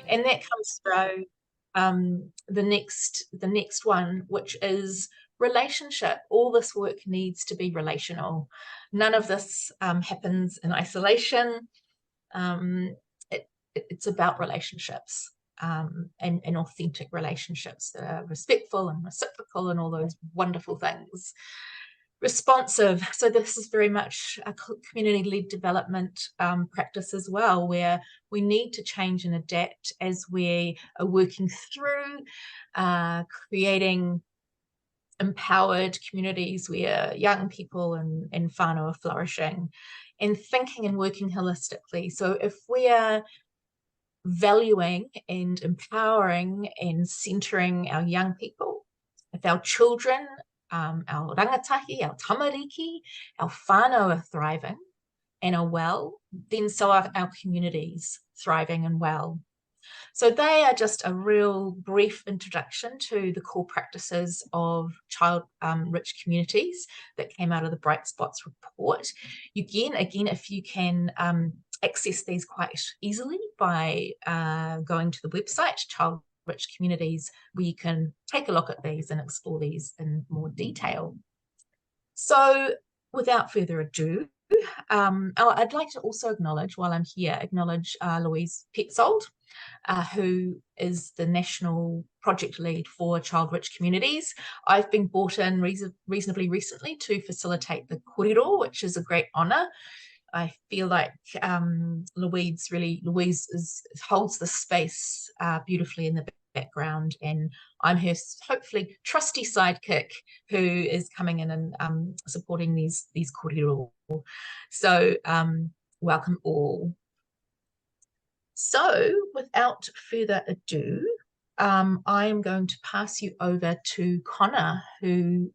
And that comes through the next one, which is relationship. All this work needs to be relational. None of this happens in isolation. It's about relationships, and authentic relationships that are respectful and reciprocal and all those wonderful things. Responsive. So this is very much a community-led development practice as well, where we need to change and adapt as we are working through creating empowered communities where young people and whānau are flourishing, and thinking and working holistically. So if we are valuing and empowering and centering our young people, if our children, our rangatahi, our tamariki, our whānau are thriving and are well, then so are our communities thriving and well. So they are just a real brief introduction to the core practices of child-rich communities that came out of the Bright Spots report. Again, if you can access these quite easily by going to the website, Child Rich Communities, where you can take a look at these and explore these in more detail. So without further ado, I'd like to also acknowledge, while I'm here, Louise Petzold, who is the National Project Lead for Child Rich Communities. I've been brought in reasonably recently to facilitate the Kōrero, which is a great honour. I feel like Louise holds the space beautifully in the background, and I'm her hopefully trusty sidekick who is coming in and supporting these kōrero. So welcome all. So without further ado, I am going to pass you over to Conor, who,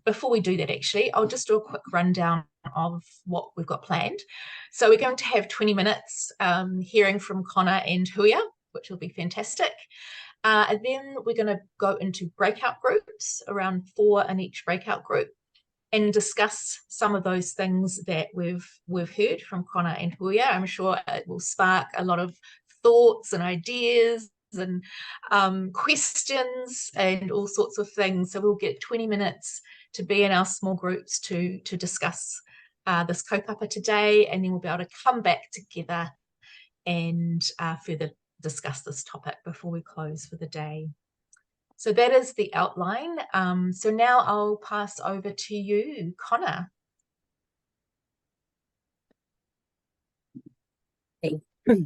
before we do that actually, I'll just do a quick rundown of what we've got planned. So we're going to have 20 minutes hearing from Conor and Huia, which will be fantastic. And then we're going to go into breakout groups, around 4 in each breakout group, and discuss some of those things that we've heard from Conor and Huia. I'm sure it will spark a lot of thoughts and ideas and questions and all sorts of things. So we'll get 20 minutes to be in our small groups to discuss this kaupapa today, and then we'll be able to come back together and further discuss this topic before we close for the day. So that is the outline. So now I'll pass over to you, Conor. Hey,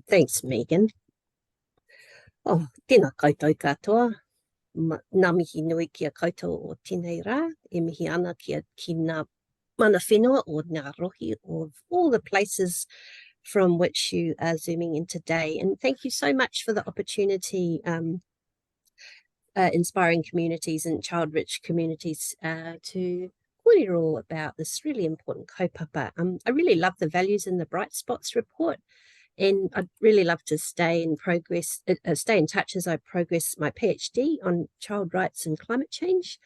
thanks, Megan. Oh, tēnā koutou katoa. Nā mihi nui kia koutou o tēnei rā, e mihi ana ki ngā mana whenua o ngā rohi of all the places from which you are zooming in today. And thank you so much for the opportunity, inspiring communities and child-rich communities to kōrero about this really important kaupapa. I really love the values in the Bright Spots report, and I'd really love to stay in touch as I progress my PhD on child rights and climate change,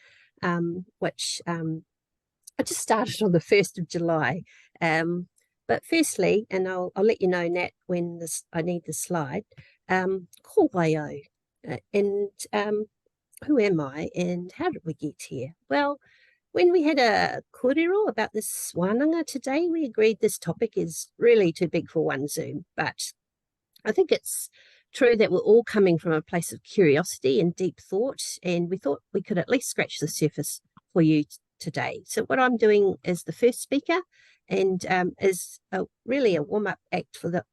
which I just started on the 1st of July. But firstly, and I'll let you know, Nat, when I need the slide, ko waio, and who am I and how did we get here? Well, when we had a kōrero about this wānanga today, we agreed this topic is really too big for one Zoom, but I think it's true that we're all coming from a place of curiosity and deep thought, and we thought we could at least scratch the surface for you today. So what I'm doing as the first speaker, and is really a warm-up act for the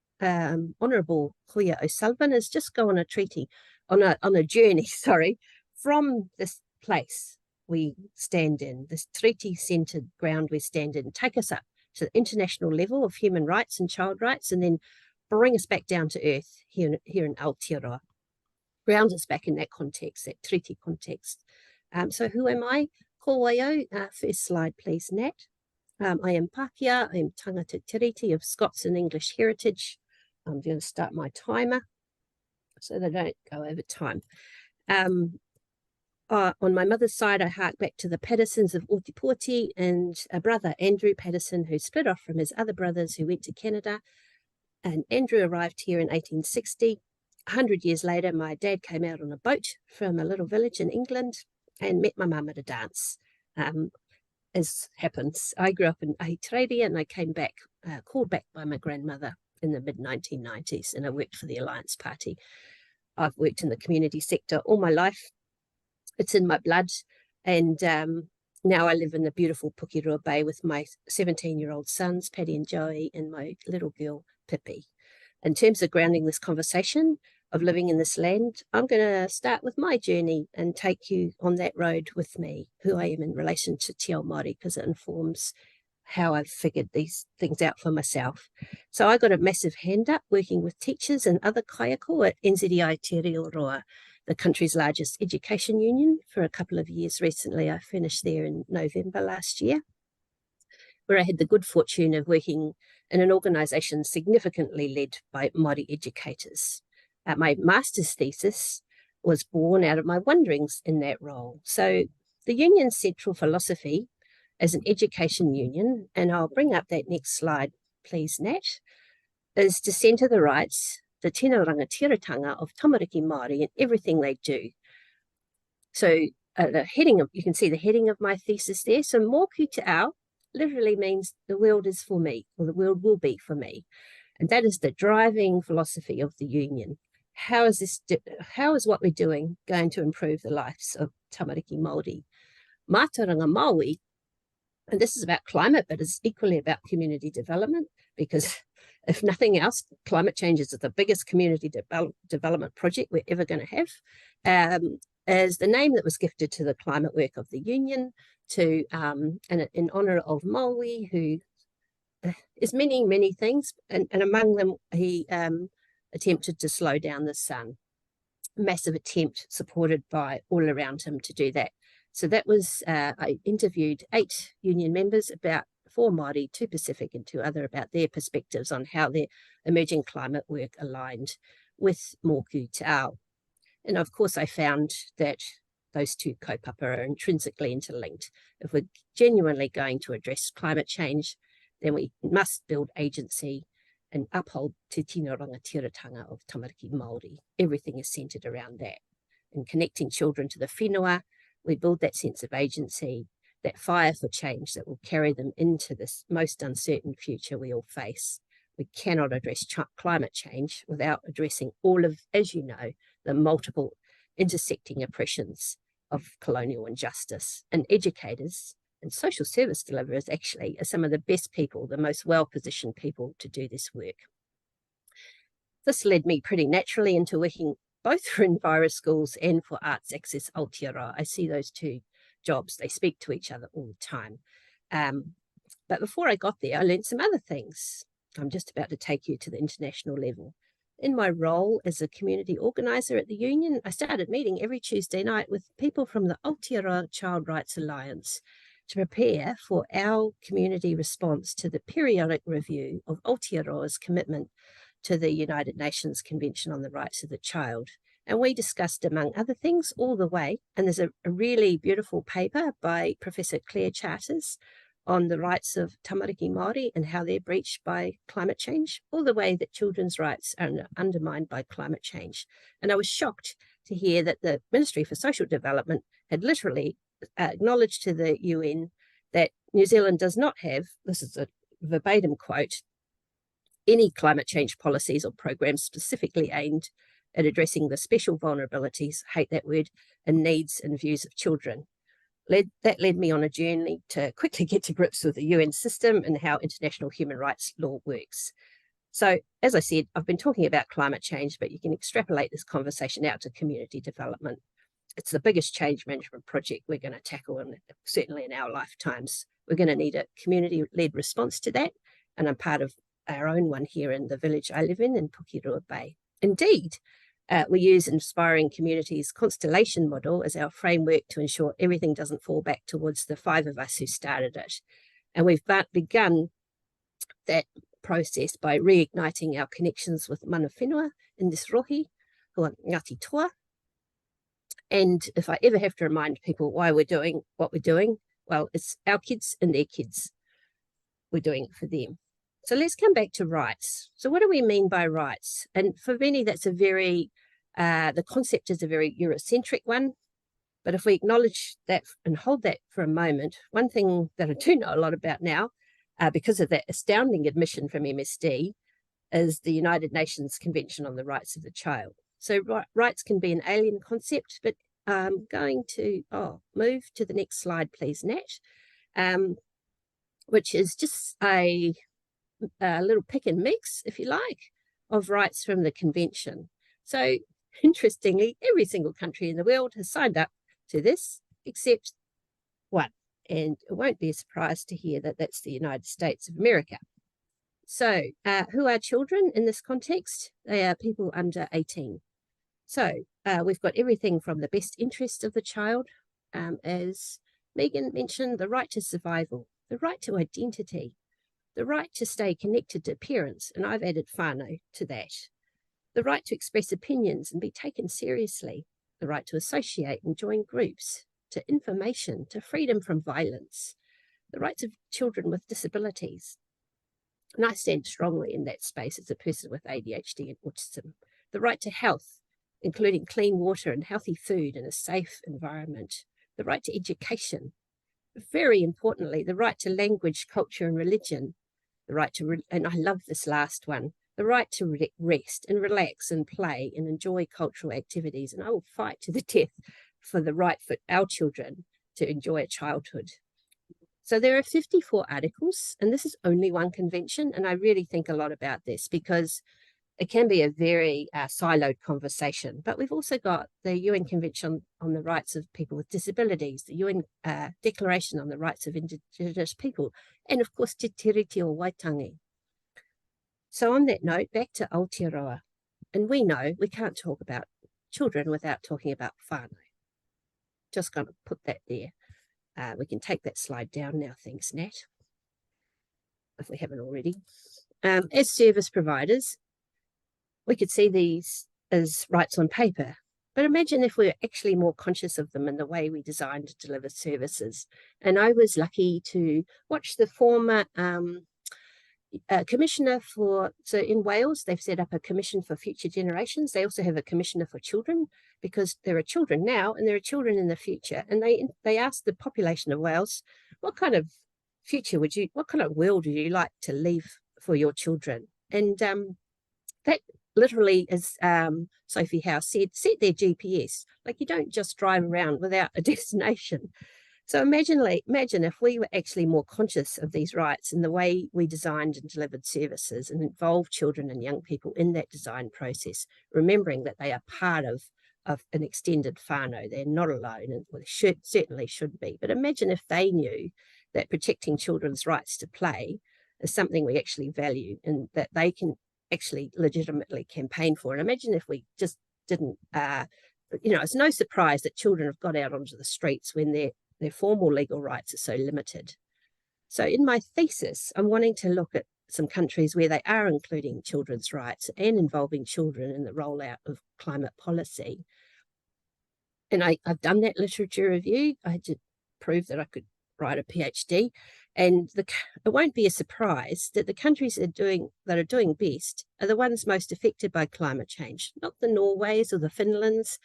Honourable Huia O'Sullivan, is just go on a journey, from this place we stand in, this treaty-centred ground we stand in, take us up to the international level of human rights and child rights, and then bring us back down to earth here in Aotearoa, ground us back in that context, that treaty context. So who am I? Ko waio, first slide please, Nat. I am Pākehā, I am tangata tiriti of Scots and English heritage. I'm going to start my timer so they don't go over time. On my mother's side, I hark back to the Pattersons of Ōtepoti and a brother, Andrew Patterson, who split off from his other brothers who went to Canada And Andrew arrived here in 1860. 100 years later, my dad came out on a boat from a little village in England and met my mum at a dance. As happens, I grew up in Ahitereiria and I came back, called back by my grandmother in the mid-1990s, and I worked for the Alliance Party. I've worked in the community sector all my life. It's in my blood. And now I live in the beautiful Pukeroa Bay with my 17-year-old sons, Paddy and Joey, and my little girl, Pippi. In terms of grounding this conversation of living in this land, I'm going to start with my journey and take you on that road with me, who I am in relation to Te Ao Māori, because it informs how I've figured these things out for myself. So I got a massive hand up working with teachers and other kaiako at NZI Aotearoa, the country's largest education union, for a couple of years recently. I finished there in November last year, where I had the good fortune of working in an organisation significantly led by Māori educators. My master's thesis was born out of my wanderings in that role. So the union's central philosophy as an education union, and I'll bring up that next slide, please, Nat, is to centre the rights, the tino rangatiratanga of tamariki Māori in everything they do. So the heading of, you can see the heading of my thesis there. So mōku te ao literally means the world is for me, or the world will be for me. And that is the driving philosophy of the union. How is what we're doing going to improve the lives of tamariki Māori? Mātauranga Māui, and this is about climate, but it's equally about community development, because if nothing else, climate change is the biggest community development project we're ever going to have. As the name that was gifted to the climate work of the union, to and in honour of Maui, who is many, many things, and among them he attempted to slow down the sun. Massive attempt supported by all around him to do that. So that was, I interviewed 8 union members, about 4 Māori, 2 Pacific and 2 other, about their perspectives on how their emerging climate work aligned with mōku te ao. And of course I found that those 2 kaupapa are intrinsically interlinked. If we're genuinely going to address climate change, then we must build agency and uphold te tino rangatiratanga of tamariki Māori. Everything is centred around that. And connecting children to the whenua, we build that sense of agency, that fire for change that will carry them into this most uncertain future we all face. We cannot address climate change without addressing all of, as you know, the multiple intersecting oppressions of colonial injustice. And educators and social service deliverers actually are some of the best people, the most well-positioned people to do this work. This led me pretty naturally into working both for Enviroschools and for Arts Access Aotearoa. I see those 2 jobs, they speak to each other all the time. But before I got there, I learned some other things. I'm just about to take you to the international level. In my role as a community organiser at the union, I started meeting every Tuesday night with people from the Aotearoa Child Rights Alliance to prepare for our community response to the periodic review of Aotearoa's commitment to the United Nations Convention on the Rights of the Child. And we discussed, among other things, all the way, and there's a really beautiful paper by Professor Claire Charters on the rights of tamariki Māori and how they're breached by climate change, all the way that children's rights are undermined by climate change. And I was shocked to hear that the Ministry for Social Development had literally acknowledged to the UN that New Zealand does not have, this is a verbatim quote, any climate change policies or programs specifically aimed at addressing the special vulnerabilities, hate that word, and needs and views of children. That led me on a journey to quickly get to grips with the UN system and how international human rights law works. So, as I said, I've been talking about climate change, but you can extrapolate this conversation out to community development. It's the biggest change management project we're going to tackle, and certainly in our lifetimes. We're going to need a community-led response to that, and I'm part of our own one here in the village I live in Pukeroa Bay. Indeed, we use Inspiring Communities Constellation model as our framework to ensure everything doesn't fall back towards the 5 of us who started it. And we've begun that process by reigniting our connections with mana whenua in this rohi, who are Ngāti Toa. And if I ever have to remind people why we're doing what we're doing, well, it's our kids and their kids. We're doing it for them. So let's come back to rights. So what do we mean by rights? And for many, that's a very, the concept is a very Eurocentric one. But if we acknowledge that and hold that for a moment, one thing that I do know a lot about now, because of that astounding admission from MSD, is the United Nations Convention on the Rights of the Child. So rights can be an alien concept, but I'm going to move to the next slide, please, Nat, which is just a little pick and mix, if you like, of rights from the convention. So interestingly, every single country in the world has signed up to this except one, and it won't be a surprise to hear that that's the United States of America. So who are children in this context? They are people under 18. So we've got everything from the best interest of the child, as Megan mentioned, the right to survival, the right to identity, the right to stay connected to parents, and I've added whānau to that, the right to express opinions and be taken seriously, the right to associate and join groups, to information, to freedom from violence, the rights of children with disabilities. And I stand strongly in that space as a person with ADHD and autism. The right to health, including clean water and healthy food and a safe environment. The right to education. Very importantly, the right to language, culture and religion. The right to, and I love this last one, the right to rest and relax and play and enjoy cultural activities. And I will fight to the death for the right for our children to enjoy a childhood. So there are 54 articles, and this is only one convention. And I really think a lot about this because it can be a very siloed conversation. But we've also got the UN Convention on the Rights of People with Disabilities, the UN Declaration on the Rights of Indigenous People, and of course, Te Tiriti o Waitangi. So on that note, back to Aotearoa. And we know we can't talk about children without talking about whānau. Just going to put that there. We can take that slide down now, thanks, Nat, if we haven't already. As service providers, we could see these as rights on paper, but imagine if we were actually more conscious of them in the way we design to deliver services. And I was lucky to watch the former commissioner for, so in Wales, they've set up a commission for future generations. They also have a commissioner for children because there are children now and there are children in the future. And they asked the population of Wales, what kind of future what kind of world would you like to leave for your children? And that literally, as Sophie House said, set their GPS. Like you don't just drive around without a destination. So imagine if we were actually more conscious of these rights in the way we designed and delivered services and involved children and young people in that design process, remembering that they are part of an extended whānau. They're not alone, and well, they certainly should be. But imagine if they knew that protecting children's rights to play is something we actually value and that they can actually legitimately campaign for. And imagine if we just didn't, it's no surprise that children have got out onto the streets when their formal legal rights are so limited. So in my thesis, I'm wanting to look at some countries where they are including children's rights and involving children in the rollout of climate policy. And I've done that literature review. I did prove that I could write a PhD. And it won't be a surprise that the countries that are doing best are the ones most affected by climate change, not the Norways or the Finlands.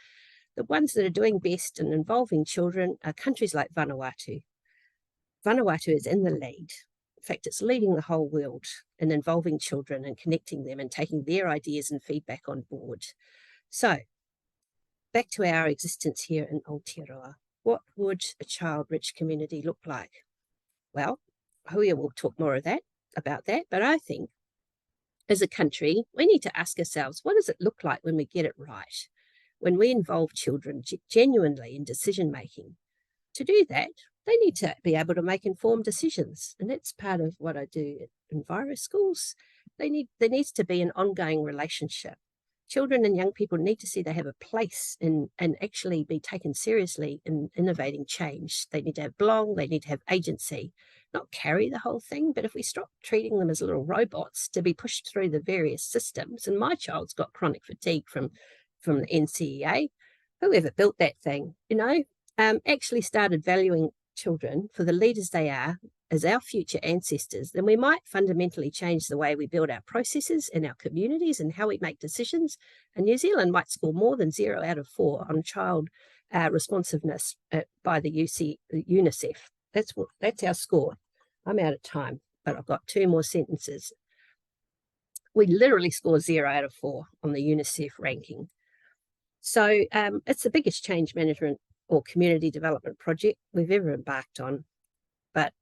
The ones that are doing best and involving children are countries like Vanuatu. Vanuatu is in the lead. In fact, it's leading the whole world in involving children and connecting them and taking their ideas and feedback on board. So, back to our existence here in Aotearoa. What would a child-rich community look like? Well, Huia will talk more about that, but I think as a country, we need to ask ourselves, what does it look like when we get it right? When we involve children genuinely in decision-making? To do that, they need to be able to make informed decisions. And that's part of what I do at Enviroschools. There needs to be an ongoing relationship. Children and young people need to see they have a place and actually be taken seriously in innovating change. They need to have belong, they need to have agency, not carry the whole thing. But if we stop treating them as little robots to be pushed through the various systems, and my child's got chronic fatigue from the NCEA, whoever built that thing, actually started valuing children for the leaders they are as our future ancestors, then we might fundamentally change the way we build our processes in our communities and how we make decisions. And New Zealand might score more than 0 out of 4 on child responsiveness by the UNICEF. That's our score. I'm out of time, but I've got 2 more sentences. We literally score 0 out of 4 on the UNICEF ranking. So it's the biggest change management or community development project we've ever embarked on, but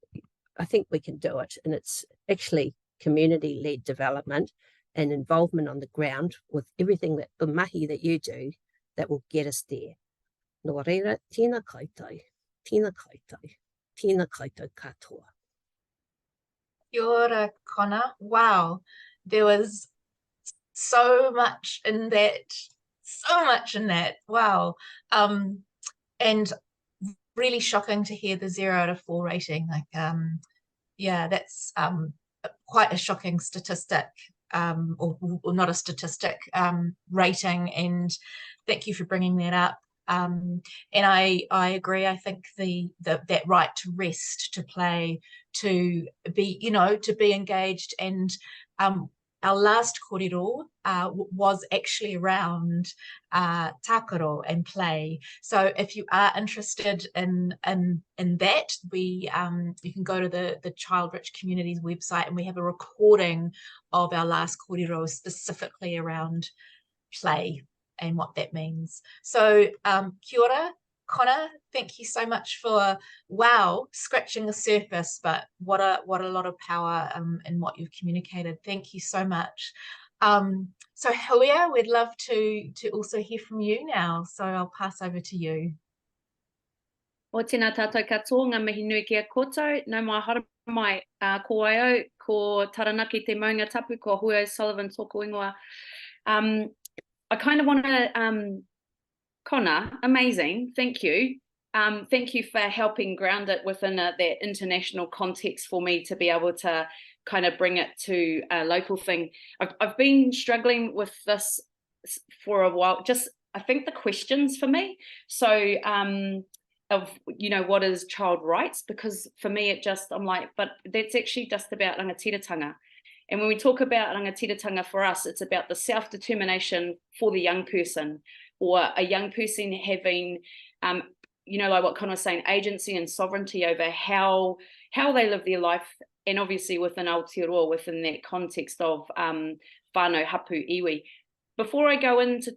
I think we can do it. And it's actually community-led development and involvement on the ground with everything that the mahi that you do that will get us there. Nō reira, tēnā koutou, tēnā koutou, tēnā koutou katoa. Kia ora, Conor. Wow, there was so much in that. Wow. And really shocking to hear the 0 out of 4 rating. Like, yeah, that's quite a shocking statistic, or not a statistic, rating. And thank you for bringing that up. And I agree. I think that right to rest, to play, to be, to be engaged. And our last kōrero was actually around tākaro and play. So if you are interested in that, you can go to the Child Rich Communities website, and we have a recording of our last kōrero specifically around play and what that means. So kia ora, Conor, thank you so much for, scratching the surface, but what a lot of power in what you've communicated. Thank you so much. So Huia, we'd love to also hear from you now, so I'll pass over to you. O tēnā tātou katoa, ngā mihi nui kia koutou, nau mai hara mai ko ai au, ko taranaki te maunga tapu, ko Huia O'Sullivan tōku ingoa. I kind of want to, Conor, amazing, thank you. Thank you for helping ground it within that international context for me to be able to kind of bring it to a local thing. I've been struggling with this for a while, just I think the questions for me. So of, what is child rights? Because for me, I'm like, but that's actually just about rangatiratanga. And when we talk about rangatiratanga for us, it's about the self-determination for the young person, or a young person having, like what Conor was saying, agency and sovereignty over how they live their life, and obviously within Aotearoa, within that context of whānau hapu iwi. Before I go into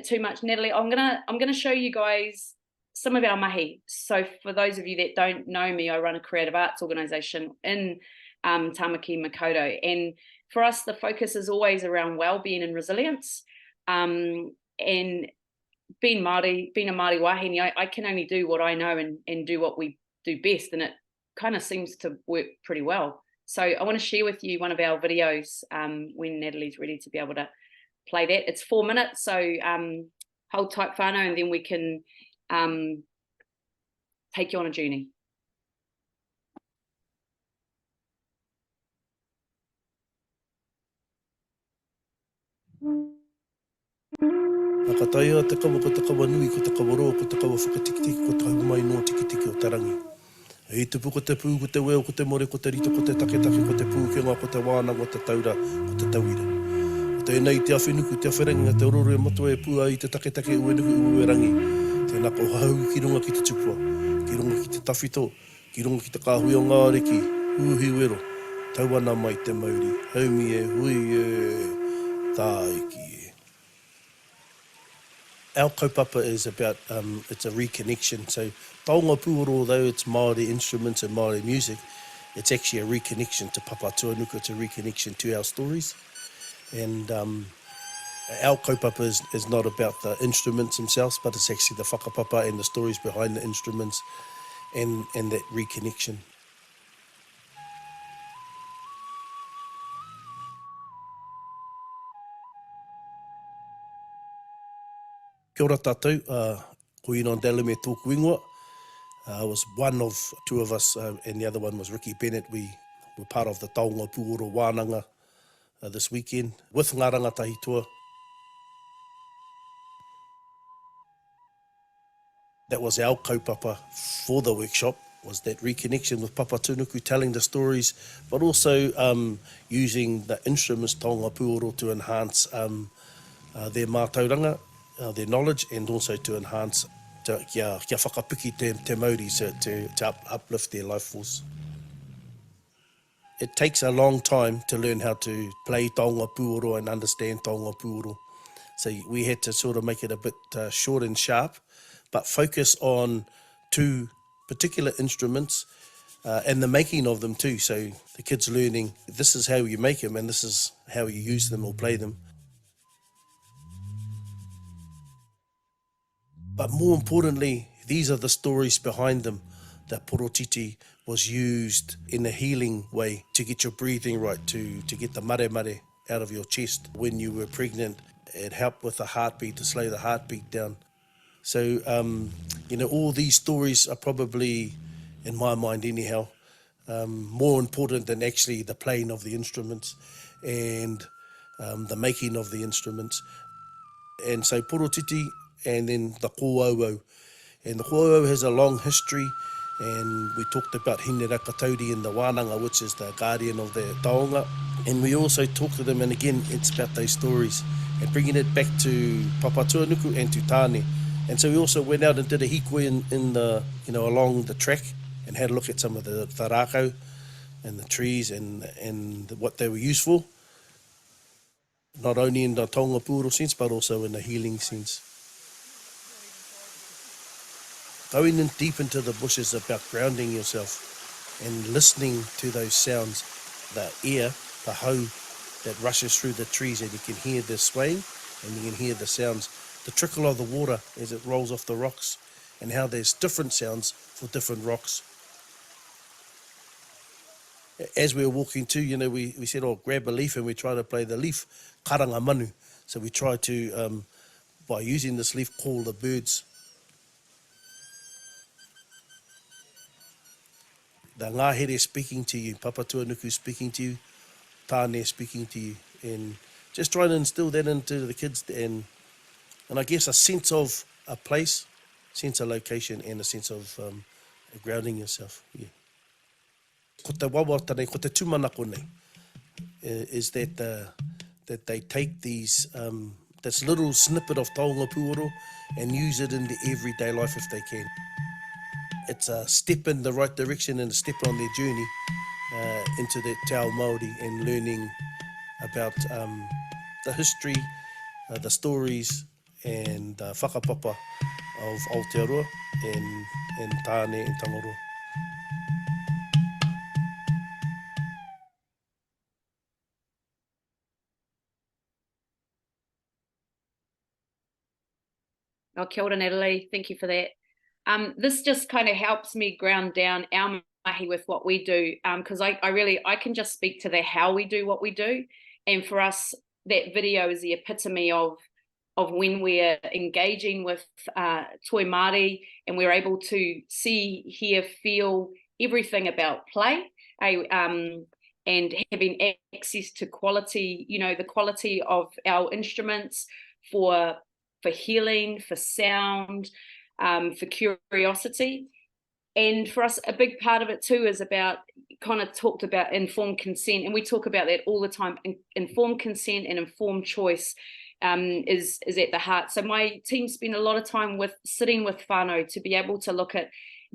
too much, Natalie, I'm gonna show you guys some of our mahi. So for those of you that don't know me, I run a creative arts organisation in Tamaki Makaurau, and for us the focus is always around well-being and resilience, and being Māori, being a Māori wahine, I can only do what I know and do what we do best, and it kind of seems to work pretty well. So I want to share with you one of our videos when Natalie's ready to be able to play that. It's 4 minutes, so hold tight whānau, and then we can take you on a journey. Ka taia te kawa ko te kawa nui, ko te kawa roa, ko te kawa whakatikitiki, ko te haumai no tikitiki o tarangi. Hei te pu, ko te pū, ko te weo, ko te more, ko te rito, ko te taketake, ko te pūkenga, ko te wānanga, ko te taura, ko te tauira. O te nei te awhinuku, te awhirangi, te ororo e matua e pua i te taketake uenuku uerangi. Tēnā ko hau ki runga ki te tupua, ki runga ki te tawhito, ki runga ki te kāhui o ngā reki, uhi wero, tauana mai te mauri, haumi e hui e tāiki. Our kaupapa is about, it's a reconnection. So taonga pūoro, although it's Māori instruments and Māori music, it's actually a reconnection to papa tuanuku, it's a reconnection to our stories. And our kaupapa is not about the instruments themselves, but it's actually the whakapapa and the stories behind the instruments and that reconnection. Kia ora tātou, ko ino ndele me tōku ingoa. I was one of 2 of us, and the other one was Ricky Bennett. We were part of the Taonga Pūoro Wānanga this weekend with Ngā Rangatahi Toa. That was our kaupapa for the workshop, was that reconnection with Papa Tunuku, telling the stories, but also using the instruments taonga puoro to enhance their mātauranga, their knowledge, and also to enhance kia whakapiki te Māori, to uplift their life force. It takes a long time to learn how to play taonga puoro and understand taonga puoro. So we had to sort of make it a bit short and sharp, but focus on 2 particular instruments and the making of them too. So the kids learning, this is how you make them and this is how you use them or play them. But more importantly, these are the stories behind them. That porotiti was used in a healing way to get your breathing right, to get the mare out of your chest. When you were pregnant, it helped with the heartbeat, to slow the heartbeat down. So, all these stories are probably, in my mind anyhow, more important than actually the playing of the instruments and the making of the instruments. And so porotiti, and then the kōauau. And the kōauau has a long history, and we talked about Hine Rakatauri and the wānanga, which is the guardian of the taonga. And we also talked to them, and again, it's about those stories and bringing it back to Papa Tuanuku and to Tāne. And so we also went out and did a hikoi in the, along the track and had a look at some of the rākau and the trees and what they were used for, not only in the taonga puoro sense, but also in the healing sense. Going in deep into the bush is about grounding yourself and listening to those sounds, the air, the hau that rushes through the trees, and you can hear the swaying and you can hear the sounds, the trickle of the water as it rolls off the rocks, and how there's different sounds for different rocks. As we were walking too, we said, grab a leaf, and we try to play the leaf, karanga manu. So we try to, by using this leaf, call the birds. The ngāhere speaking to you, Papa Tuanuku speaking to you, Tāne speaking to you, and just trying to instill that into the kids, and I guess a sense of a place, sense of location, and a sense of grounding yourself. Yeah. Ko te wawa tanei, ko te tūmanako nei, is that that they take these this little snippet of taonga puoro and use it in their everyday life if they can. It's a step in the right direction and a step on their journey into the te ao Māori and learning about the history, the stories and whakapapa of Aotearoa and Tāne and Tangaroa. Oh, kia ora, Natalie. Thank you for that. This just kind of helps me ground down our mahi with what we do, because I can just speak to the how we do what we do. And for us, that video is the epitome of when we're engaging with toi Māori and we're able to see, hear, feel everything about play, and having access to quality, the quality of our instruments for healing, for sound, for curiosity. And for us, a big part of it too is about, Conor talked about informed consent, and we talk about that all the time. Informed consent and informed choice is at the heart. So my team spend a lot of time sitting with whānau to be able to look at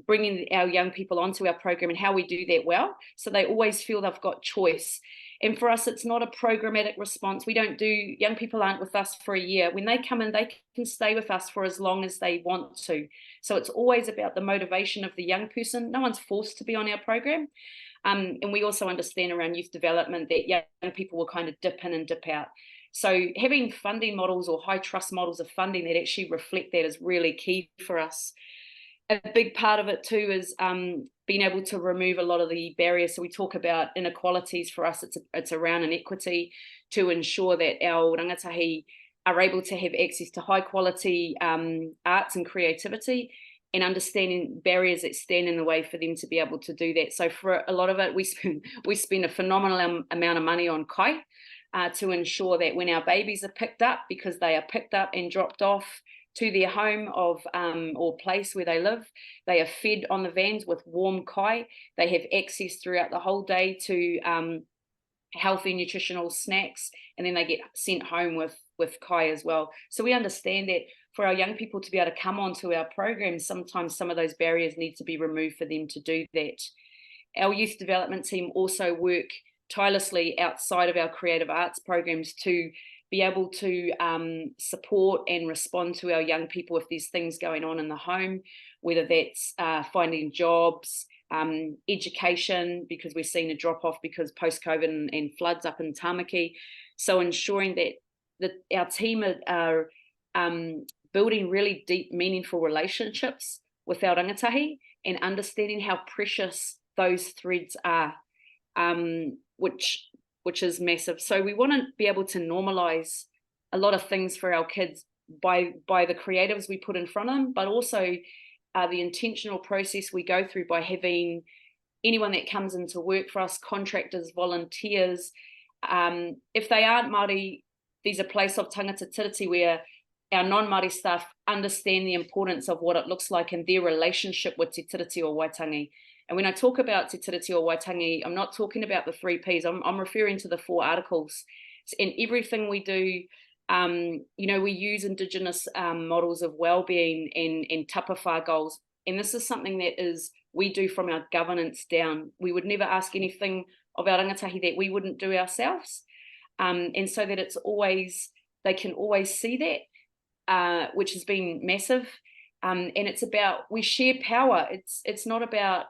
bringing our young people onto our program and how we do that well, so they always feel they've got choice. And for us, it's not a programmatic response. Young people aren't with us for a year. When they come in, they can stay with us for as long as they want to. So it's always about the motivation of the young person. No one's forced to be on our program. And we also understand around youth development that young people will kind of dip in and dip out. So having funding models or high trust models of funding that actually reflect that is really key for us. A big part of it too is being able to remove a lot of the barriers. So we talk about inequalities. For us, it's around inequity, to ensure that our rangatahi are able to have access to high quality arts and creativity, and understanding barriers that stand in the way for them to be able to do that. So for a lot of it, we spend a phenomenal amount of money on kai to ensure that when our babies are picked up, because they are picked up and dropped off to their home of or place where they live. They are fed on the vans with warm kai. They have access throughout the whole day to healthy nutritional snacks, and then they get sent home with kai as well. So we understand that for our young people to be able to come onto our programs, sometimes some of those barriers need to be removed for them to do that. Our youth development team also work tirelessly outside of our creative arts programs to be able to support and respond to our young people if there's things going on in the home, whether that's finding jobs, education, because we're seeing a drop off because post-COVID and floods up in tamariki. So ensuring that our team are building really deep, meaningful relationships with our rangatahi and understanding how precious those threads are, which is massive. So we want to be able to normalize a lot of things for our kids by the creatives we put in front of them, but also the intentional process we go through by having anyone that comes into work for us, contractors, volunteers. If they aren't Māori, there's a place of tangata tiriti where our non-Māori staff understand the importance of what it looks like in their relationship with te tiriti or waitangi. And when I talk about te tiriti or waitangi, I'm not talking about the 3 Ps. I'm referring to the 4 articles. In everything we do, we use Indigenous models of well-being and tapawha goals. And this is something that we do from our governance down. We would never ask anything of our rangatahi that we wouldn't do ourselves. And so that they can always see that, which has been massive. And it's about, we share power. It's not about,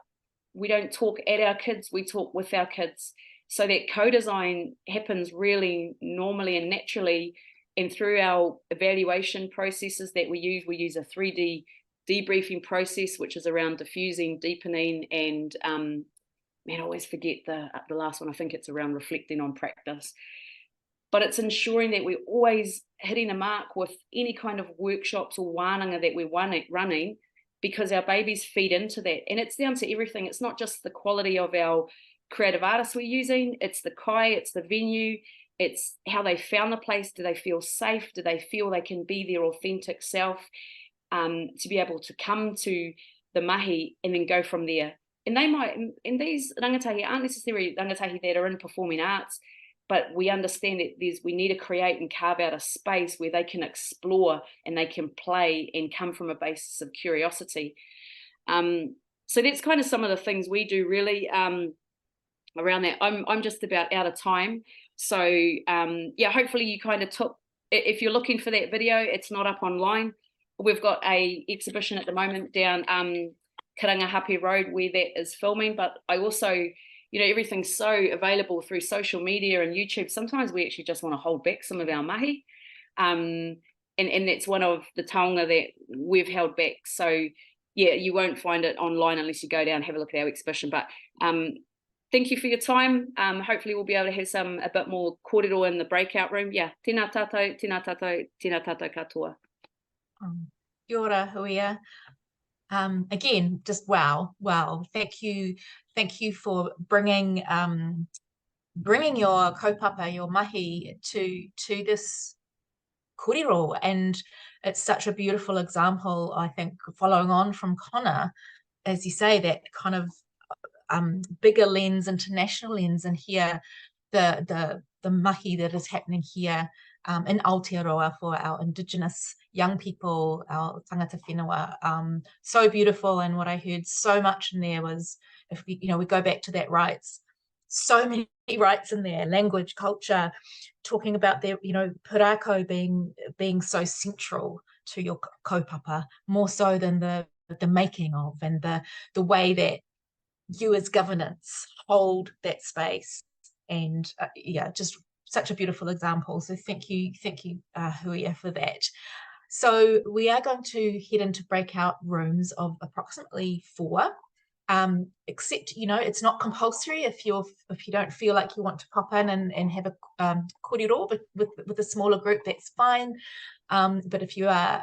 we don't talk at our kids, we talk with our kids. So that co-design happens really normally and naturally. And through our evaluation processes that we use a 3D debriefing process, which is around diffusing, deepening, and I always forget the last one. I think it's around reflecting on practice. But it's ensuring that we're always hitting the mark with any kind of workshops or wānanga that we're running, because our babies feed into that. And it's down to everything. It's not just the quality of our creative artists we're using, it's the kai, it's the venue, it's how they found the place. Do they feel safe? Do they feel they can be their authentic self, to be able to come to the mahi and then go from there? And they might, and these rangatahi aren't necessarily rangatahi that are in performing arts, but we understand that we need to create and carve out a space where they can explore and they can play and come from a basis of curiosity. So that's kind of some of the things we do really around that. I'm just about out of time. So hopefully you kind of took, if you're looking for that video, it's not up online. We've got a exhibition at the moment down Kaiārahi Road where that is filming, but I also, everything's so available through social media and YouTube. Sometimes we actually just want to hold back some of our mahi. And that's one of the taonga that we've held back. So yeah, you won't find it online unless you go down and have a look at our exhibition. But thank you for your time. Hopefully we'll be able to have a bit more kōrero in the breakout room. Yeah, tēnā tātou, tēnā tātou, tēnā tātou katoa. Kia ora, Huia. Again, just wow. Thank you for bringing your kaupapa, your mahi to this kōrero, and it's such a beautiful example. I think following on from Conor, as you say, that kind of bigger lens, international lens, and here the mahi that is happening here in Aotearoa for our Indigenous young people, our tangata whenua, so beautiful. And what I heard so much in there was, if we go back to that rights, so many rights in there, language, culture, talking about their, pūrākau being so central to your kaupapa, more so than the making of, and the way that you as governance hold that space. And just such a beautiful example. So thank you, Huia, for that. So we are going to head into breakout rooms of approximately 4. Except, it's not compulsory if you don't feel like you want to pop in and have a kōrero with a smaller group, that's fine. But if you are,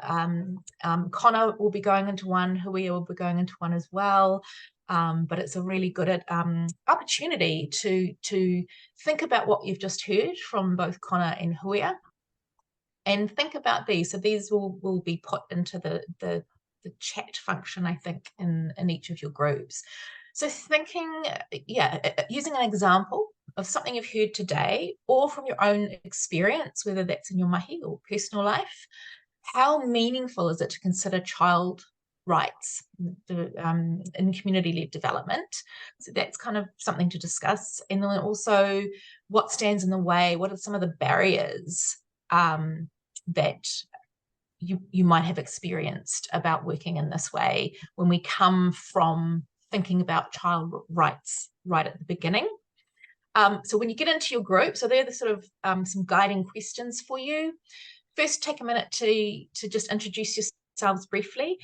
Conor will be going into one, Huia will be going into one as well. But it's a really good opportunity to think about what you've just heard from both Conor and Huia, and think about these. So these will be put into the chat function, I think, in each of your groups. So thinking, using an example of something you've heard today or from your own experience, whether that's in your mahi or personal life, how meaningful is it to consider child rights in community-led development? So that's kind of something to discuss. And then also, what stands in the way? What are some of the barriers that you might have experienced about working in this way when we come from thinking about child rights right at the beginning? So when you get into your group, so they're the sort of some guiding questions for you. First, take a minute to just introduce yourselves briefly.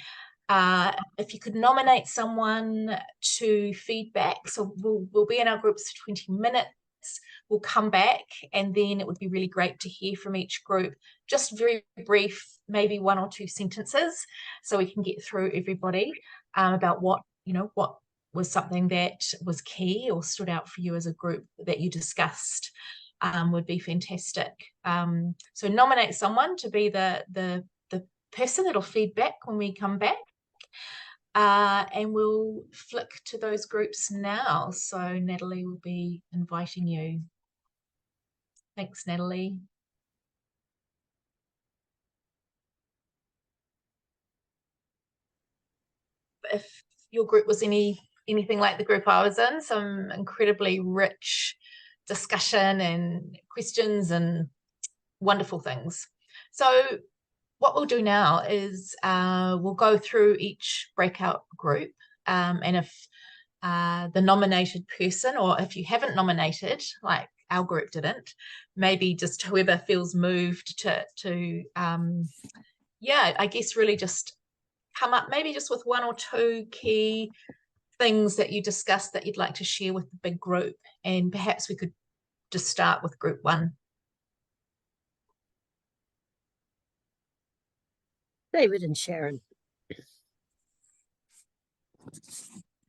If you could nominate someone to feedback, so we'll be in our groups for 20 minutes. We'll come back, and then it would be really great to hear from each group, just very brief, maybe 1 or 2 sentences, so we can get through everybody about what was something that was key or stood out for you as a group that you discussed. Would be fantastic. So nominate someone to be the person that'll feedback when we come back. And we'll flick to those groups now. So Natalie will be inviting you. Thanks, Natalie. If your group was anything like the group I was in, some incredibly rich discussion and questions and wonderful things. So what we'll do now is we'll go through each breakout group, and if the nominated person, or if you haven't nominated, like our group didn't, maybe just whoever feels moved to I guess really just come up maybe just with 1 or 2 key things that you discussed that you'd like to share with the big group, and perhaps we could just start with group 1. David and Sharon.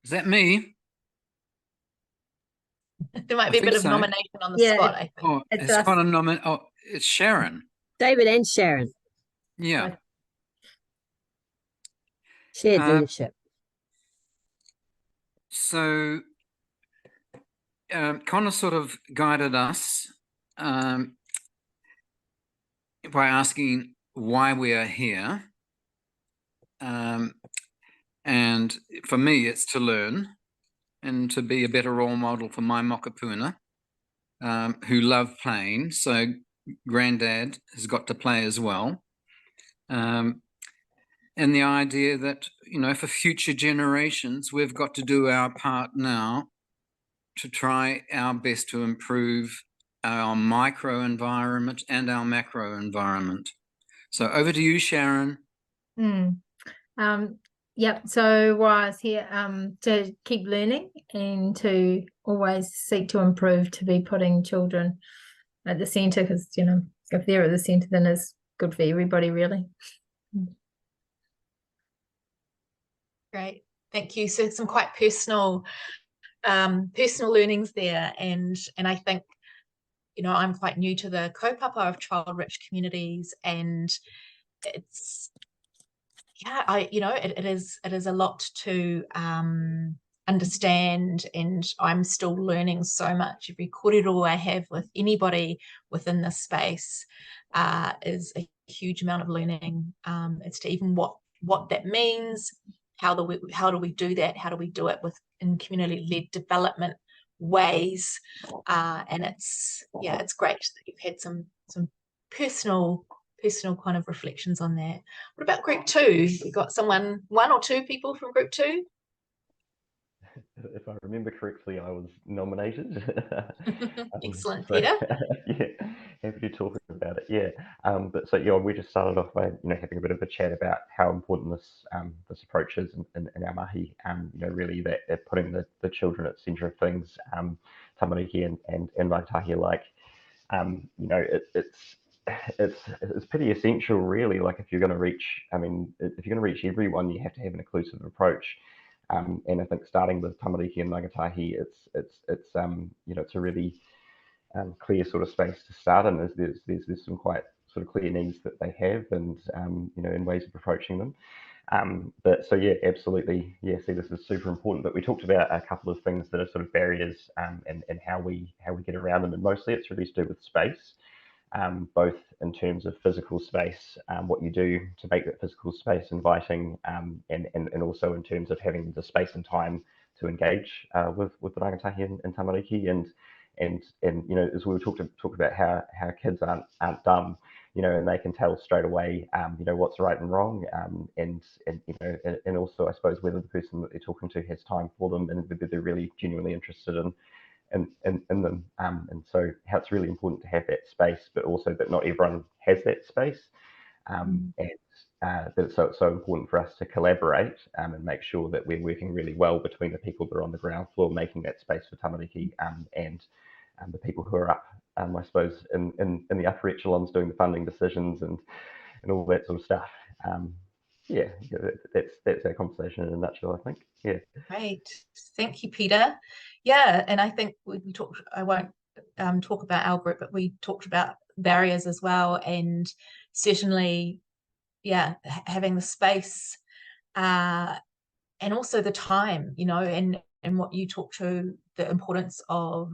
Is that me? There might be a bit of nomination on the spot, I think. Oh, it's quite a nomination. Oh, it's Sharon. David and Sharon. Yeah. Shared leadership. So Conor sort of guided us by asking why we are here. And for me, it's to learn and to be a better role model for my mokapuna, who love playing. So Granddad has got to play as well. And the idea that, for future generations, we've got to do our part now to try our best to improve our micro environment and our macro environment. So over to you, Sharon. Yep. So why I was here, to keep learning and to always seek to improve, to be putting children at the centre, because, if they're at the centre, then it's good for everybody, really. Great, thank you. So some quite personal learnings there, and I think, I'm quite new to the kaupapa of child-rich communities, and it's it is a lot to understand, and I'm still learning so much. Every kōrero I have with anybody within this space is a huge amount of learning as to even what that means. How do we do that? How do we do it in community-led development ways? And it's great that you've had some personal kind of reflections on that. What about group 2? You got 1 or 2 people from group 2? If I remember correctly, I was nominated. Excellent, Peter. Yeah, happy to talk about it. Yeah, but so we just started off by having a bit of a chat about how important this approach is in our mahi. Really that putting the children at the centre of things. Tamariki and Rangatahi alike. It's pretty essential, really. Like if you're going to reach, if you're going to reach everyone, you have to have an inclusive approach. And I think starting with tamariki and rangatahi, it's a really clear sort of space to start in. There's some quite sort of clear needs that they have, and you know, in ways of approaching them. But so yeah, absolutely, yeah, see, this is super important. But we talked about a couple of things that are sort of barriers, and how we get around them, and mostly it's really to do with space, both in terms of physical space, what you do to make that physical space inviting, and also in terms of having the space and time to engage with the rangatahi and tamariki, and you know, as we were talk about how kids aren't dumb, you know, and they can tell straight away, you know, what's right and wrong, and you know, and also I suppose whether the person that they're talking to has time for them, and whether they're really genuinely interested in them, and so how it's really important to have that space, but also that not everyone has that space, and that it's so important for us to collaborate, and make sure that we're working really well between the people that are on the ground floor making that space for tamariki, and the people who are up, I suppose, in the upper echelons doing the funding decisions and all that sort of stuff. Yeah, that's our conversation in a nutshell, I think. Yeah. Great, thank you, Peter. Yeah, and I think we talked, I won't talk about our group, but we talked about barriers as well, and certainly, yeah, having the space, and also the time, you know, and what you talked to, the importance of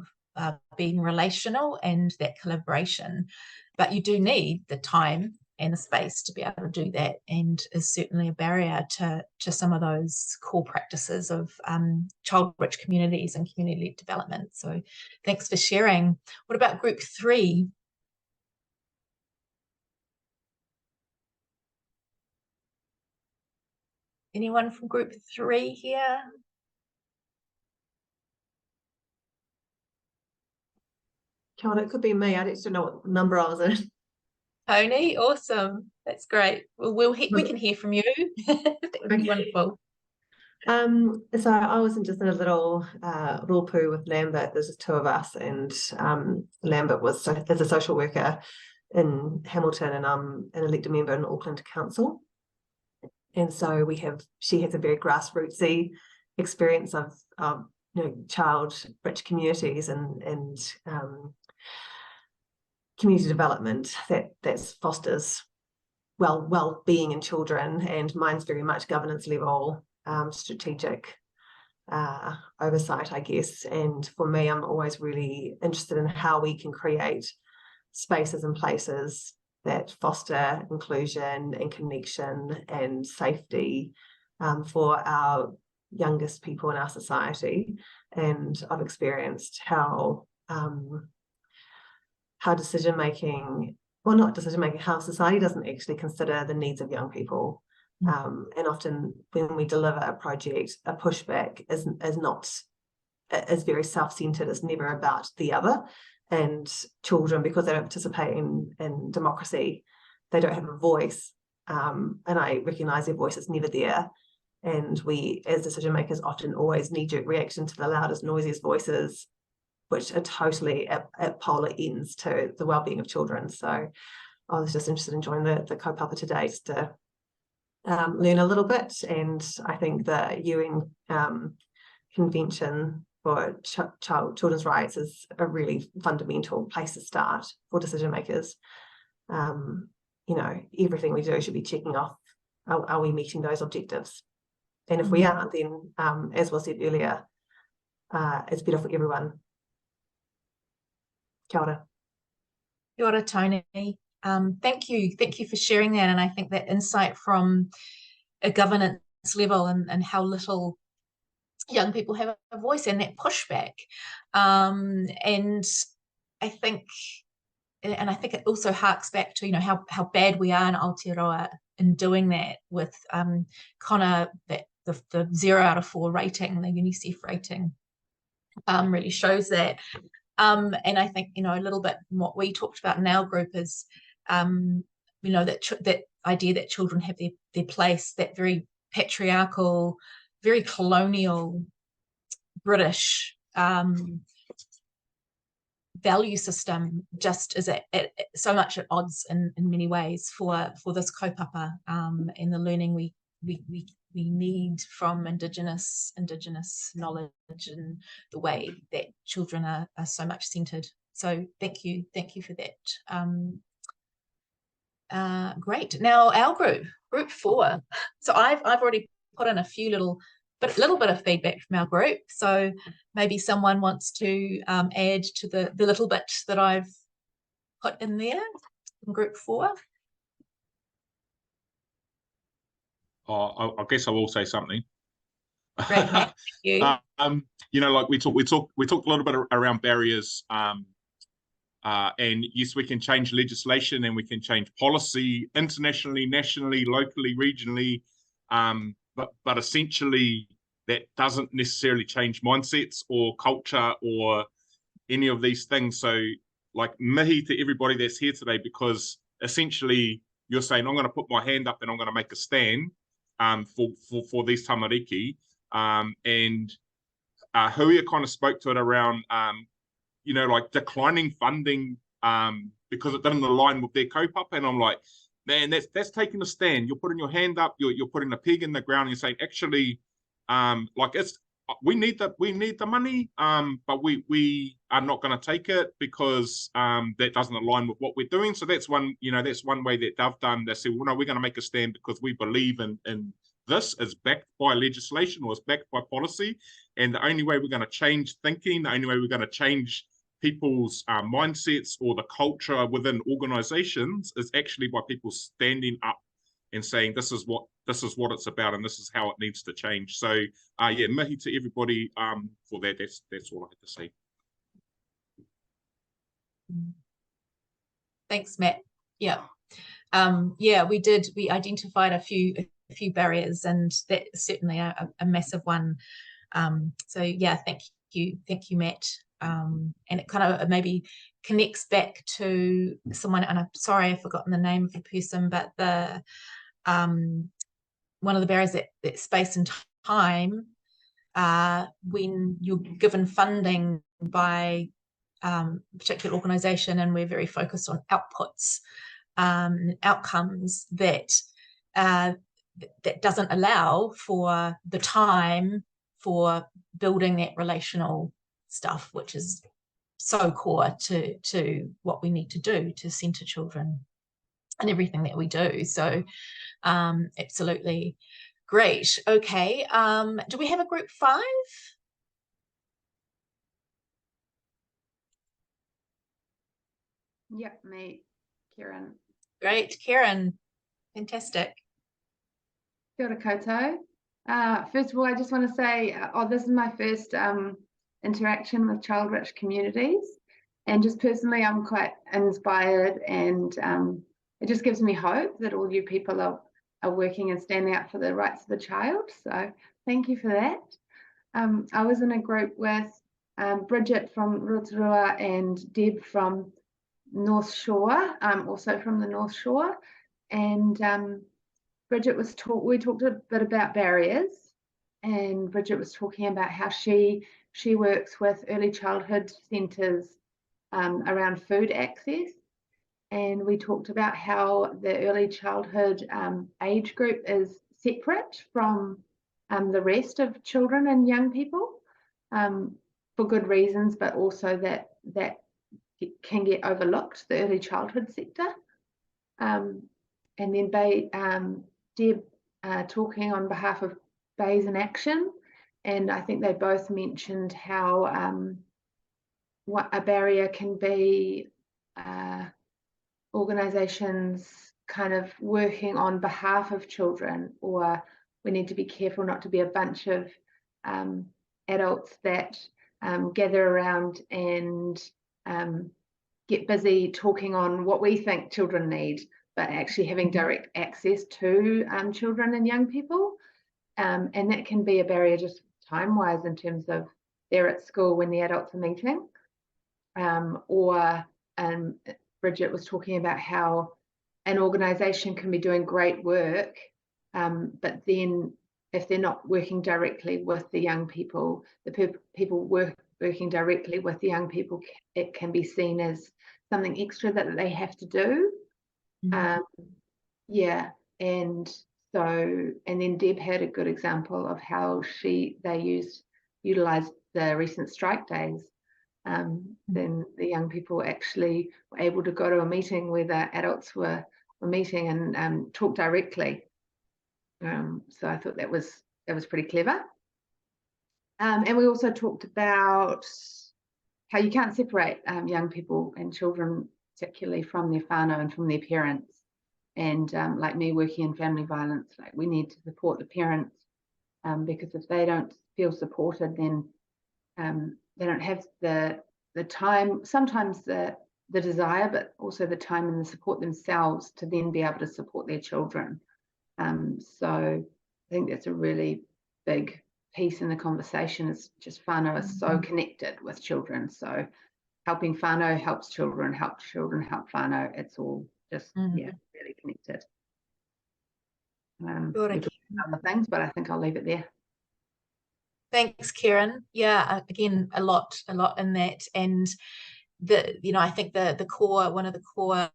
being relational and that collaboration, but you do need the time and the space to be able to do that, and is certainly a barrier to some of those core practices of child-rich communities and community development. So thanks for sharing. What about group 3? Anyone from group 3 here? Kia it could be me. I just don't know what number I was in. Tony, awesome. That's great. Well, we can hear from you. That would be wonderful. So I was just in a little rōpū with Lambert. There's just 2 of us, and Lambert is a social worker in Hamilton, and I'm an elected member in Auckland Council. And so she has a very grassrootsy experience of you know, child-rich communities and community development that fosters well-being in children, and mine's very much governance level, strategic oversight, I guess. And for me, I'm always really interested in how we can create spaces and places that foster inclusion and connection and safety for our youngest people in our society. And I've experienced how decision-making, well, not decision-making, how society doesn't actually consider the needs of young people. And often when we deliver a project, a pushback is very self-centered. It's never about the other. And children, because they don't participate in democracy, they don't have a voice. And I recognise their voice is never there. And we, as decision makers, often always knee-jerk reaction to the loudest, noisiest voices, which are totally at polar ends to the well-being of children. So I was just interested in joining the kaupapa today just to learn a little bit. And I think the UN Convention for children's rights is a really fundamental place to start for decision makers. You know, everything we do should be checking off, are we meeting those objectives? And if we aren't, then as was said earlier, it's better for everyone. Kia ora. Kia ora, Tony. Thank you for sharing that. And I think that insight from a governance level and how little young people have a voice, and that pushback. And I think it also harks back to, you know, how bad we are in Aotearoa in doing that with Conor, that the 0 out of 4 rating, the UNICEF rating, really shows that. And I think, you know, a little bit what we talked about in our group is, you know, that idea that children have their place, that very patriarchal, very colonial British value system just is at so much at odds in many ways for this kaupapa, and the learning we need from indigenous knowledge and the way that children are so much centered. So thank you for that. Great. Now our group 4. So I've already put in a little bit of feedback from our group. So maybe someone wants to add to the little bit that I've put in there in group 4. I guess I will say something. Great, Matt. Thank you. You know, like we talked a little bit around barriers. And yes, we can change legislation and we can change policy internationally, nationally, locally, regionally. But essentially, that doesn't necessarily change mindsets or culture or any of these things. So, like, mihi to everybody that's here today, because essentially you're saying, I'm going to put my hand up and I'm going to make a stand for these tamariki. And Huia kind of spoke to it around, you know, like declining funding because it didn't align with their kaupapa. And I'm like, man, that's taking a stand. You're putting your hand up, you're putting a peg in the ground and you're saying, actually, like we need the money, but we are not going to take it because that doesn't align with what we're doing. So that's one way that they've done. They said, well, no, we're going to make a stand because we believe in this is backed by legislation or is backed by policy. And the only way we're going to change thinking, the only way we're going to change people's mindsets or the culture within organizations is actually by people standing up and saying, this is what it's about and this is how it needs to change. So yeah, mihi to everybody for that. That's all I had to say. Thanks, Matt. Yeah. Yeah, we identified a few barriers, and that's certainly a massive one. So yeah, thank you, Matt. And it kind of maybe connects back to someone, and I'm sorry I've forgotten the name of the person, but the one of the barriers that space and time, when you're given funding by a particular organisation, and we're very focused on outputs, outcomes, that doesn't allow for the time for building that relational stuff, which is so core to what we need to do to centre children and everything that we do. So absolutely great. Okay, do we have a group 5? Yep, me, Kieran. Great, Kieran, fantastic. Kia ora koutou. First of all, I just want to say, this is my first interaction with child-rich communities, and just personally, I'm quite inspired, and it just gives me hope that all you people are working and standing up for the rights of the child. So thank you for that. I was in a group with Bridget from Rotorua and Deb from North Shore, also from the North Shore, and Bridget we talked a bit about barriers, and Bridget was talking about how she works with early childhood centres around food access, and we talked about how the early childhood age group is separate from the rest of children and young people for good reasons, but also that it can get overlooked, the early childhood sector. And then Deb talking on behalf of Bays in Action, and I think they both mentioned how what a barrier can be organisations kind of working on behalf of children, or we need to be careful not to be a bunch of adults that gather around and get busy talking on what we think children need, but actually having direct access to children and young people. And that can be a barrier just time-wise in terms of they're at school when the adults are meeting. Or Bridget was talking about how an organisation can be doing great work, but then if they're not working directly with the young people, the people working directly with the young people, it can be seen as something extra that they have to do. Yeah, and then Deb had a good example of how they utilised the recent strike days. Then the young people actually were able to go to a meeting where the adults were meeting and talk directly. So I thought that was pretty clever. And we also talked about how you can't separate young people and children, particularly from their whānau and from their parents. And like me working in family violence, like we need to support the parents, because if they don't feel supported, then they don't have the time, sometimes the desire, but also the time and the support themselves to then be able to support their children. So I think that's a really big piece in the conversation, is just whānau is so connected with children. So helping whānau helps children help whānau. It's all just, yeah, really connected. We talked about other things, but I think I'll leave it there. Thanks, Karen. Yeah, again, a lot in that, and I think the core, one of the core,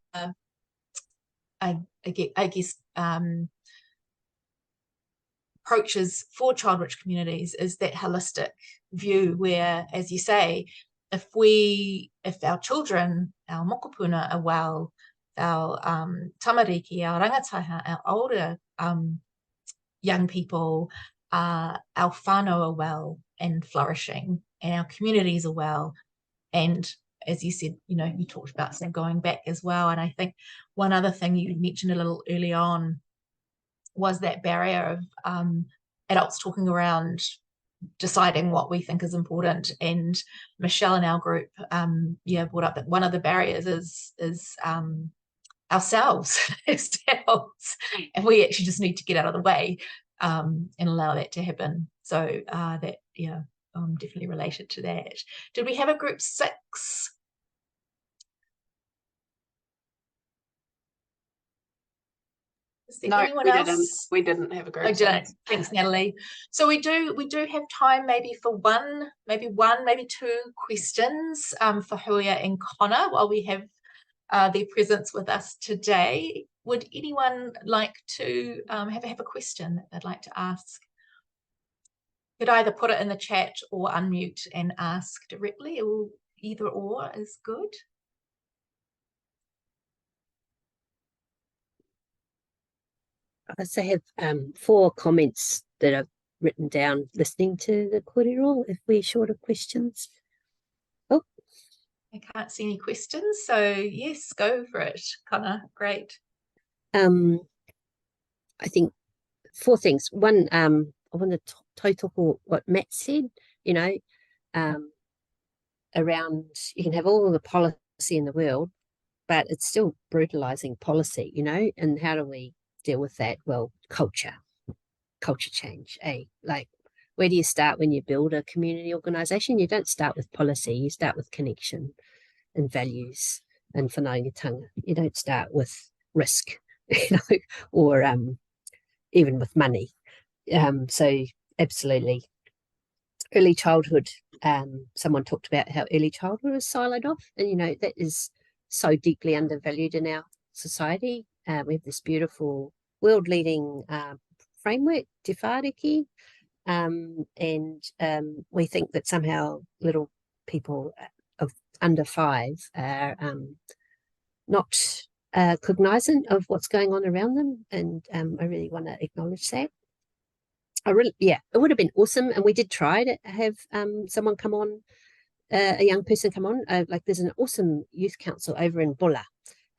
I guess, approaches for child-rich communities is that holistic view, where, as you say, if our children, our mokopuna are well, our tamariki, our rangatahi, our older young people, our whānau are well and flourishing, and our communities are well. And as you said, you talked about some going back as well. And I think one other thing you mentioned a little early on was that barrier of adults talking around deciding what we think is important. And Michelle in our group brought up that one of the barriers is ourselves, and we actually just need to get out of the way and allow that to happen. So that, definitely related to that. Did we have a group 6? No, anyone we else? didn't. We didn't have a group. I didn't. Thanks, Natalie. So we do have time maybe for maybe two questions for Huia and Conor while we have their presence with us today. Would anyone like to have a question that they'd like to ask? Could either put it in the chat or unmute and ask directly, or either or is good. I also have 4 comments that I've written down listening to the kōrero, if we're short of questions. Oh, I can't see any questions, so yes, go for it, Conor. Great. I think 4 things. One, I want to tautoko what Matt said, around you can have all the policy in the world, but it's still brutalizing policy, and how do we deal with that? Well, culture change, like, where do you start when you build a community organisation? You don't start with policy, you start with connection and values and whanaungatanga. You don't start with risk, or even with money. So absolutely. Early childhood, someone talked about how early childhood is siloed off, and that is so deeply undervalued in our society. We have this beautiful world-leading framework, te whāriki, and we think that somehow little people of under 5 are not cognizant of what's going on around them, and I really want to acknowledge that. It would have been awesome, and we did try to have someone come on, a young person come on. Like, there's an awesome youth council over in Bulla,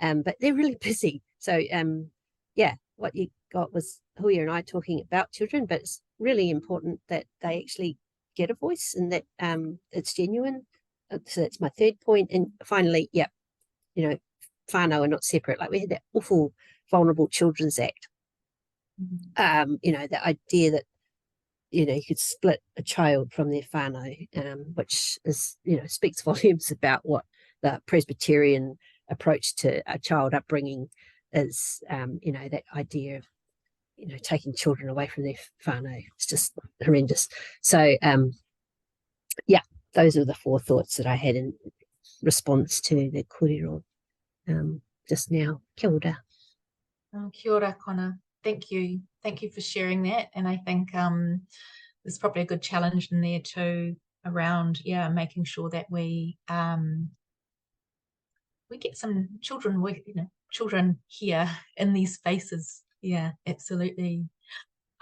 but they're really busy. So what you got was Huia and I talking about children, but it's really important that they actually get a voice and that it's genuine. So that's my 3rd point. And finally, whānau are not separate. Like, we had that awful Vulnerable Children's Act. The idea that you could split a child from their whānau, which is speaks volumes about what the Presbyterian approach to a child upbringing is. That idea of taking children away from their whānau. It's just horrendous. So those are the 4 thoughts that I had in response to the kōrero just now. Kia ora. Kia ora, Conor. Thank you for sharing that. And I think there's probably a good challenge in there too around making sure that we we get some children, children here in these spaces. Yeah, absolutely.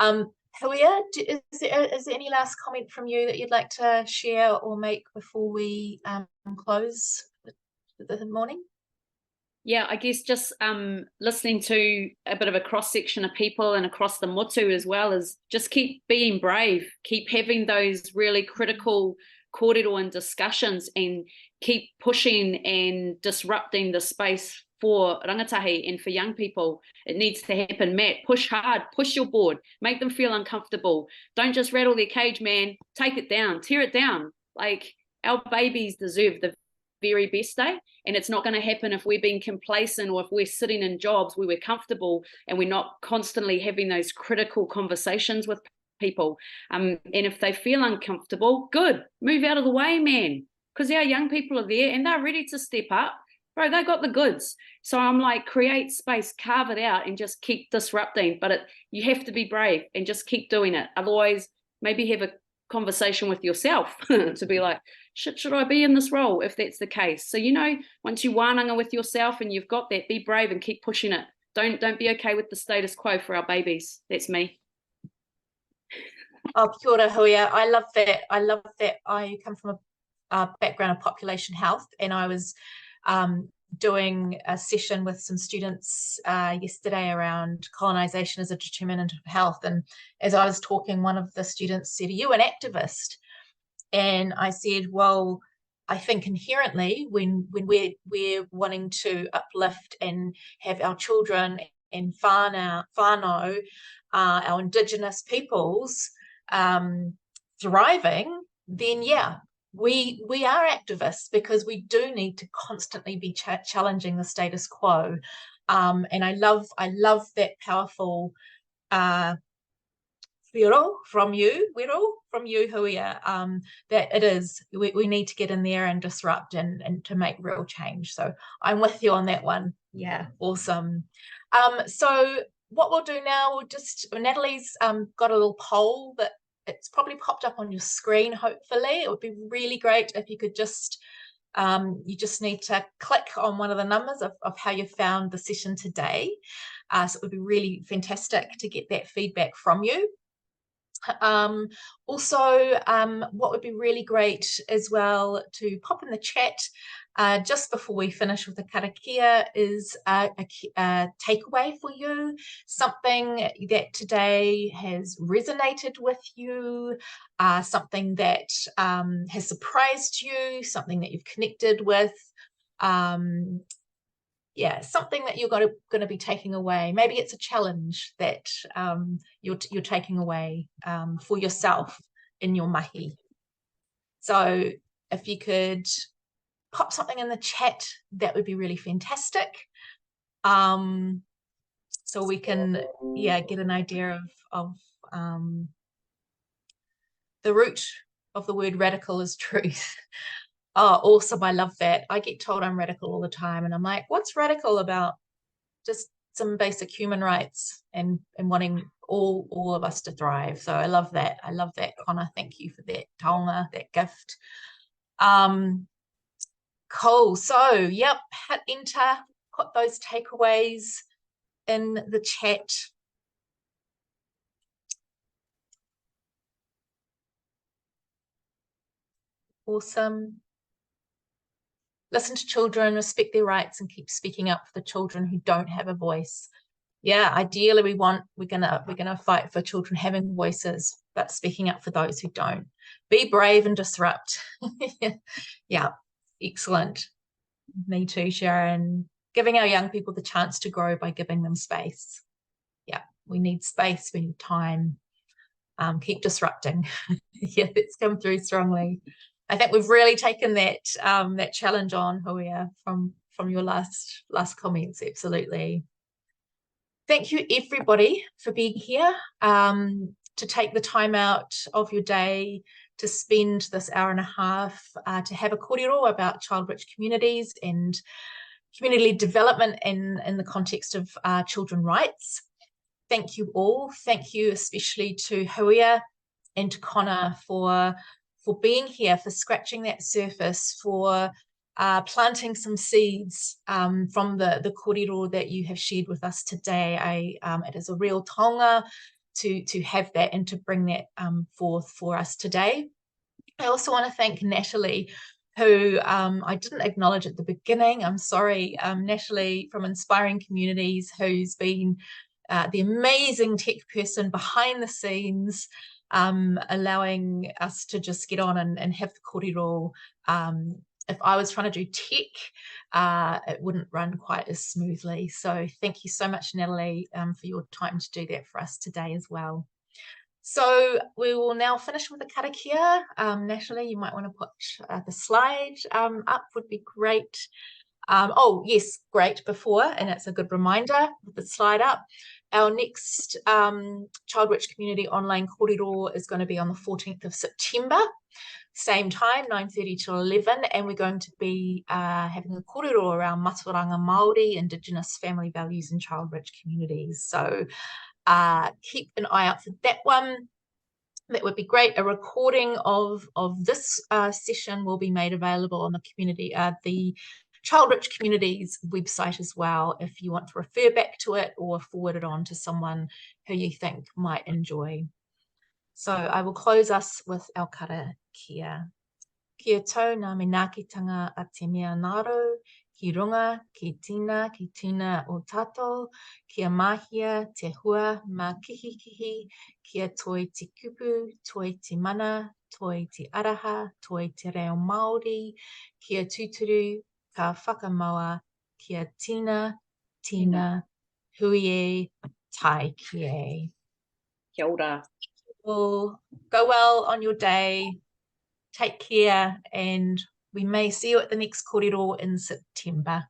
Huia, is there any last comment from you that you'd like to share or make before we close the morning? Yeah, I guess just listening to a bit of a cross-section of people and across the motu as well, is just keep being brave, keep having those really critical kōrero and discussions, and keep pushing and disrupting the space for rangatahi and for young people. It needs to happen. Matt, push hard, push your board, make them feel uncomfortable. Don't just rattle their cage, man. Take it down, tear it down. Like, our babies deserve the very best day, and it's not going to happen if we're being complacent or if we're sitting in jobs where we're comfortable and we're not constantly having those critical conversations with people. And if they feel uncomfortable, good, move out of the way, man, because our young people are there and they're ready to step up. Bro, they got the goods. So I'm like, create space, carve it out, and just keep disrupting. But you have to be brave and just keep doing it. Otherwise, maybe have a conversation with yourself to be like, should I be in this role if that's the case? So, once you wānanga with yourself and you've got that, be brave and keep pushing it. Don't be okay with the status quo for our babies. That's me. Oh, kia ora, Huia. I love that. I come from a background of population health, and I was doing a session with some students yesterday around colonisation as a determinant of health. And as I was talking, one of the students said, "Are you an activist?" And I said, well, I think inherently when we're wanting to uplift and have our children and whānau, our Indigenous peoples thriving, then yeah, we are activists, because we do need to constantly be challenging the status quo. And I love that powerful whiro from you, Huia, that it is, we need to get in there and disrupt and to make real change. So I'm with you on that one. Yeah, awesome. So what we'll do now, Natalie's got a little poll that it's probably popped up on your screen, hopefully. It would be really great if you could just, you just need to click on one of the numbers of how you found the session today. So it would be really fantastic to get that feedback from you. Also, what would be really great as well to pop in the chat just before we finish with the karakia is a takeaway for you, something that today has resonated with you, something that has surprised you, something that you've connected with. Yeah, something that you're going to be taking away. Maybe it's a challenge that you're taking away for yourself in your mahi. So if you could pop something in the chat, that would be really fantastic. So we can, get an idea of the root of the word radical is truth. Oh, awesome. I love that. I get told I'm radical all the time, and I'm like, what's radical about just some basic human rights and wanting all of us to thrive? So I love that. I love that, Conor. Thank you for that taonga, that gift. Cool. So, yep, hit enter, put those takeaways in the chat. Awesome. Listen to children, respect their rights, and keep speaking up for the children who don't have a voice. Yeah, ideally we're gonna fight for children having voices, but speaking up for those who don't. Be brave and disrupt. Yeah, excellent. Me too, Sharon. Giving our young people the chance to grow by giving them space. Yeah, we need space, we need time. Keep disrupting. Yeah, it's come through strongly. I think we've really taken that that challenge on, Huia, from your last comments. Absolutely. Thank you, everybody, for being here, to take the time out of your day to spend this hour and a half to have a kōrero about child-rich communities and community development in the context of children's rights. Thank you all. Thank you especially to Huia and to Conor for being here, for scratching that surface, for planting some seeds from the kōrero that you have shared with us today. It is a real taonga to have that and to bring that forth for us today. I also want to thank Natalie, who I didn't acknowledge at the beginning. I'm sorry, Natalie from Inspiring Communities, who's been the amazing tech person behind the scenes, allowing us to just get on and have the kōrero. If I was trying to do tech, it wouldn't run quite as smoothly. So thank you so much, Natalie, for your time to do that for us today as well. So we will now finish with the karakia. Natalie, you might want to put the slide up, would be great. Oh, yes, great, before, and it's a good reminder with the slide up. Our next Child-Rich Community Online kōrero is going to be on the 14th of September. Same time, 9:30 to 11, and we're going to be having a kōrero around Maturanga Māori, Indigenous family values and child-rich communities. So keep an eye out for that one. That would be great. A recording of this session will be made available on the community, the Child-Rich Communities website as well, if you want to refer back to it or forward it on to someone who you think might enjoy. So I will close us with our karakia. Kia tau ngā manaakitanga a te mea ngaro, ki runga, ki tina o tātou, kia mahia te hua mā kihikihi, kia toi te kupu, toi te mana, toi te araha, toi te reo Māori, kia tuturu, ka whakamaua, kia tina, hui tai kie. Kia ora. Well, go well on your day. Take care, and we may see you at the next kōrero in September.